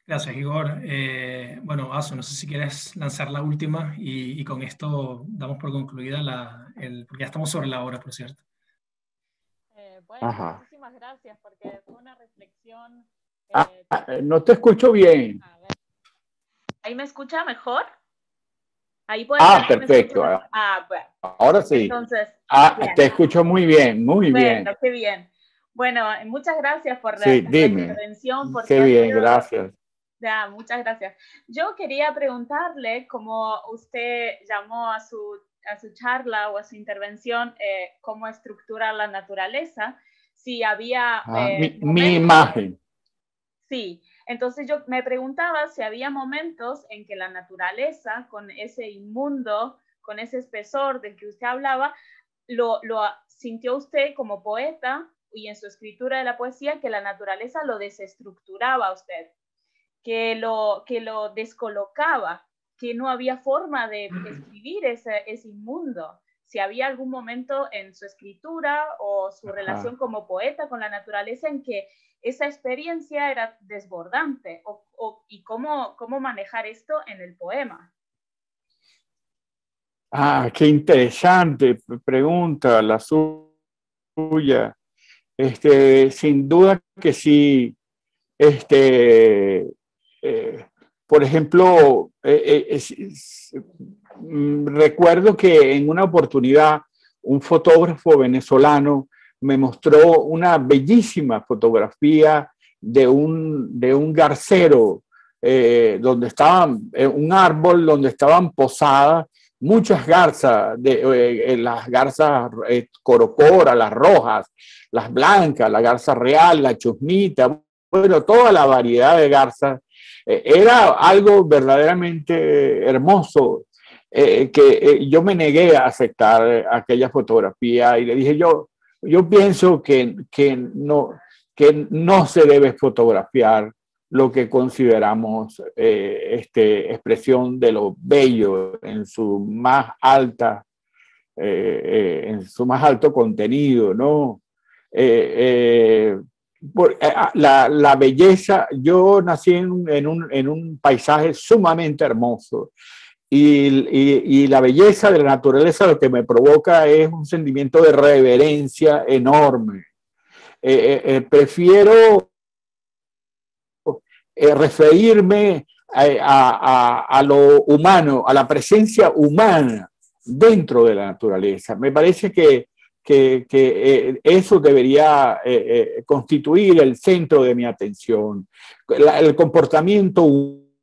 [SPEAKER 1] Gracias, Igor. Bueno, Aso, no sé si quieres lanzar la última y con esto damos por concluida porque ya estamos sobre la hora, por cierto.
[SPEAKER 4] Bueno, muchísimas gracias porque fue una reflexión.
[SPEAKER 3] No te escucho bien.
[SPEAKER 4] A ver. ¿Ahí me escucha mejor? Ahí puede
[SPEAKER 3] perfecto.
[SPEAKER 4] Bueno.
[SPEAKER 3] Ahora sí.
[SPEAKER 4] Entonces,
[SPEAKER 3] te escucho muy bien, muy bien.
[SPEAKER 4] Bueno, qué bien. Bueno, muchas gracias por la intervención.
[SPEAKER 3] Qué bien, gracias.
[SPEAKER 4] Ya, muchas gracias. Yo quería preguntarle, como usted llamó a su charla o a su intervención, cómo estructurar la naturaleza, si había...
[SPEAKER 3] mi imagen.
[SPEAKER 4] Sí, entonces yo me preguntaba si había momentos en que la naturaleza, con ese inmundo, con ese espesor del que usted hablaba, lo sintió usted como poeta y en su escritura de la poesía, que la naturaleza lo desestructuraba a usted, que lo descolocaba, que no había forma de escribir ese inmundo. Si había algún momento en su escritura o su relación como poeta con la naturaleza en que esa experiencia era desbordante, y cómo manejar esto en el poema.
[SPEAKER 3] Qué interesante pregunta la suya. Sin duda que sí. Por ejemplo, recuerdo que en una oportunidad un fotógrafo venezolano me mostró una bellísima fotografía de un garcero donde estaban, un árbol donde estaban posadas muchas garzas, las garzas corocora, las rojas, las blancas, la garza real, la chusmita, bueno, toda la variedad de garzas. Era algo verdaderamente hermoso, que yo me negué a aceptar aquella fotografía y le dije, yo pienso que no se debe fotografiar lo que consideramos expresión de lo bello en su más alta, en su más alto contenido, ¿no? La belleza, yo nací en un paisaje sumamente hermoso y la belleza de la naturaleza lo que me provoca es un sentimiento de reverencia enorme. Prefiero referirme a lo humano, a la presencia humana dentro de la naturaleza. Me parece que eso debería constituir el centro de mi atención, el comportamiento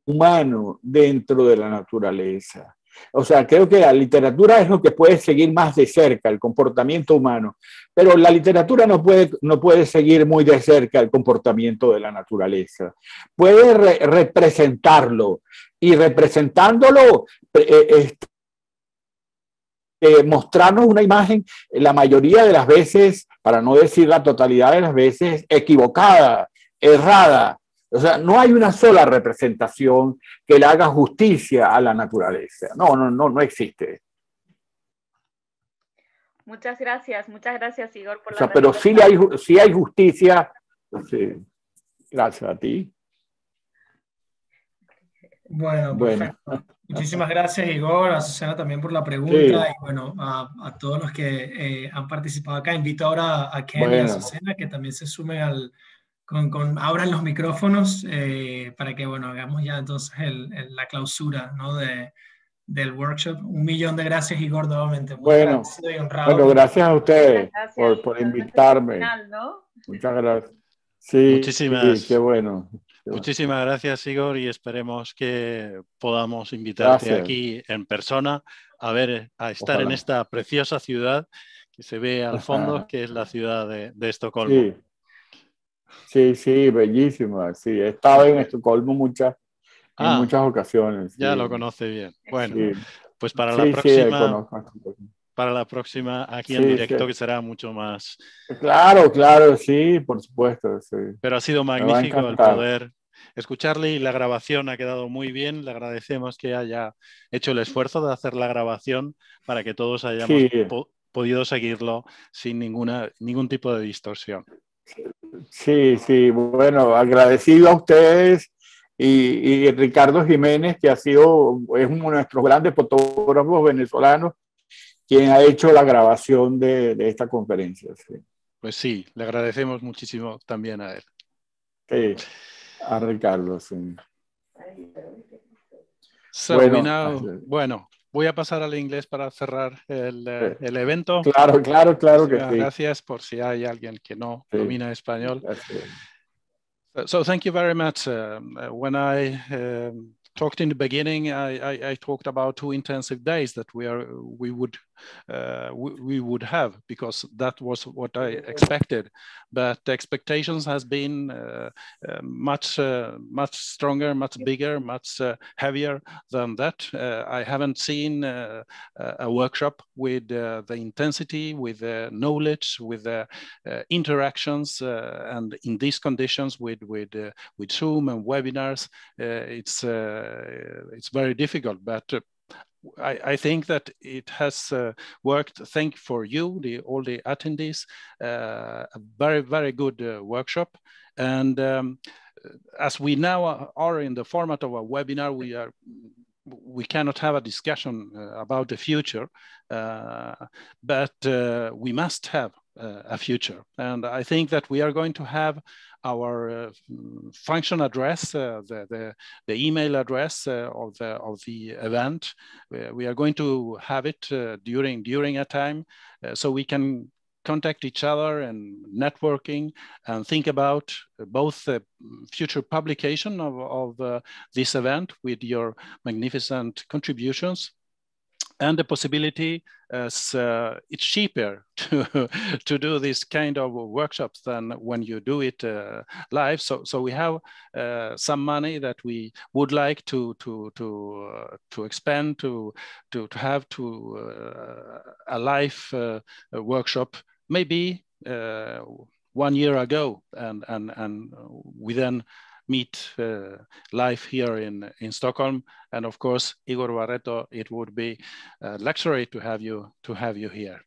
[SPEAKER 3] humano dentro de la naturaleza. O sea, creo que la literatura es lo que puede seguir más de cerca el comportamiento humano, pero la literatura no puede seguir muy de cerca el comportamiento de la naturaleza. Puede representarlo y representándolo mostrarnos una imagen la mayoría de las veces, para no decir la totalidad de las veces, equivocada, errada. O sea, no hay una sola representación que le haga justicia a la naturaleza. No existe.
[SPEAKER 4] Muchas gracias, Igor, por
[SPEAKER 3] o sea,
[SPEAKER 4] la
[SPEAKER 3] pero sí hay justicia. Sí. Gracias a ti.
[SPEAKER 1] Bueno, perfecto. Muchísimas gracias, Igor, a Susana también por la pregunta,
[SPEAKER 3] sí.
[SPEAKER 1] y bueno, a todos los que han participado acá. Invito ahora a Ken y a Susana que también se sumen abran los micrófonos para que, bueno, hagamos ya entonces la clausura, ¿no? del workshop. 1.000.000 de gracias, Igor, nuevamente. Muy agradecido y honrado.
[SPEAKER 3] Bueno, gracias a ustedes
[SPEAKER 4] gracias.
[SPEAKER 3] por invitarme.
[SPEAKER 4] Final, ¿no?
[SPEAKER 3] Muchas gracias. Sí, qué bueno.
[SPEAKER 5] Muchísimas gracias, Igor, y esperemos que podamos invitarte aquí en persona a estar en esta preciosa ciudad que se ve al fondo, que es la ciudad de Estocolmo.
[SPEAKER 3] Sí, bellísima. Sí, he estado en Estocolmo en muchas ocasiones.
[SPEAKER 5] Ya lo conoce bien. Bueno, pues para la próxima aquí en directo, que será mucho más.
[SPEAKER 3] Claro, sí, por supuesto. Sí.
[SPEAKER 5] Pero ha sido magnífico el poder escucharle y la grabación ha quedado muy bien. Le agradecemos que haya hecho el esfuerzo de hacer la grabación para que todos hayamos podido seguirlo sin ningún tipo de distorsión.
[SPEAKER 3] Sí, bueno, agradecido a ustedes y Ricardo Jiménez, que es uno de nuestros grandes fotógrafos venezolanos, quien ha hecho la grabación de esta conferencia. Sí.
[SPEAKER 5] Pues sí, le agradecemos muchísimo también a él.
[SPEAKER 3] Sí, a Ricardo, sí.
[SPEAKER 5] Bueno, voy a pasar al inglés para cerrar el evento.
[SPEAKER 3] Claro que sí.
[SPEAKER 5] Gracias, por si hay alguien que no domina español. So thank you very much. When I talked in the beginning, I talked about 2 intensive days that we would have, because that was what I expected. But the expectations has been much stronger, much bigger, much heavier than that. I haven't seen a workshop with the intensity, with the knowledge, with the interactions, and in these conditions with Zoom and webinars, it's very difficult, but I think that it has worked. Thank for you, all the attendees, a very, very good workshop. And as we now are in the format of a webinar, we cannot have a discussion about the future, but we must have a future. And I think that we are going to have our function address, the email address of the event. We are going to have it during a time, so we can contact each other and networking and think about both the future publication of this event with your magnificent contributions, and the possibility, as it's cheaper to do this kind of workshops than when you do it live. So we have some money that we would like to expend to have a live workshop, maybe 1 year ago, and we then meet live here in Stockholm. And of course, Igor Barreto, it would be a luxury to have you here.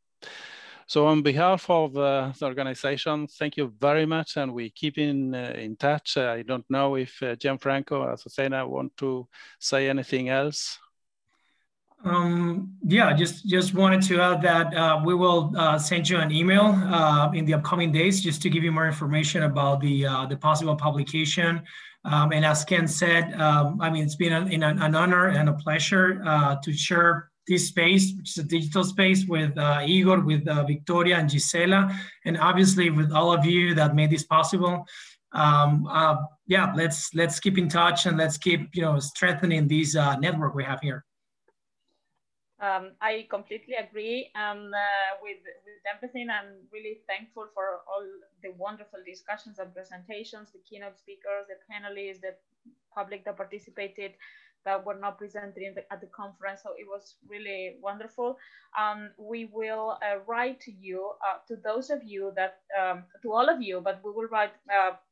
[SPEAKER 5] So on behalf of the organization, thank you very much, and we keep in touch. I don't know if Gianfranco, Azucena want to say anything else.
[SPEAKER 1] Yeah, just wanted to add that we will send you an email in the upcoming days just to give you more information about the possible publication. And as Ken said, I mean, it's been an honor and a pleasure to share this space, which is a digital space, with Igor, with Victoria and Gisela, and obviously with all of you that made this possible. Yeah, let's keep in touch, and let's keep strengthening this network we have here.
[SPEAKER 4] I completely agree with everything. I'm really thankful for all the wonderful discussions and presentations, the keynote speakers, the panelists, the public that participated, that were not presented at the conference. So it was really wonderful. We will write to you, to those of you that, to all of you, but we will write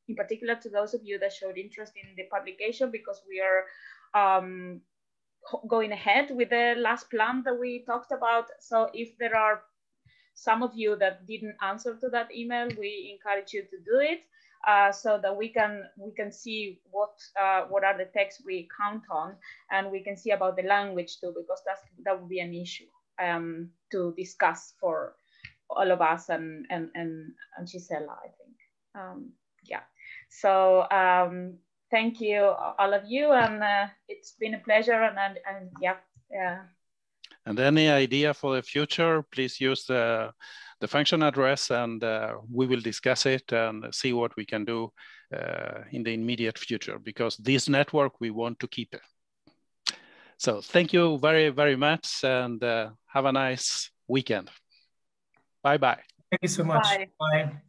[SPEAKER 4] in particular to those of you that showed interest in the publication, because we are going ahead with the last plan that we talked about. So if there are some of you that didn't answer to that email, we encourage you to do it so that we can see what are the texts we count on, and we can see about the language too, because that would be an issue to discuss for all of us and Gisela, I think. Yeah. So thank you, all of you, and it's been a pleasure. And yeah.
[SPEAKER 5] And any idea for the future, please use the function address, and we will discuss it and see what we can do in the immediate future, because this network, we want to keep it. So thank you very, very much, and have a nice weekend. Bye-bye.
[SPEAKER 1] Thank you so much.
[SPEAKER 4] Bye.
[SPEAKER 1] Bye.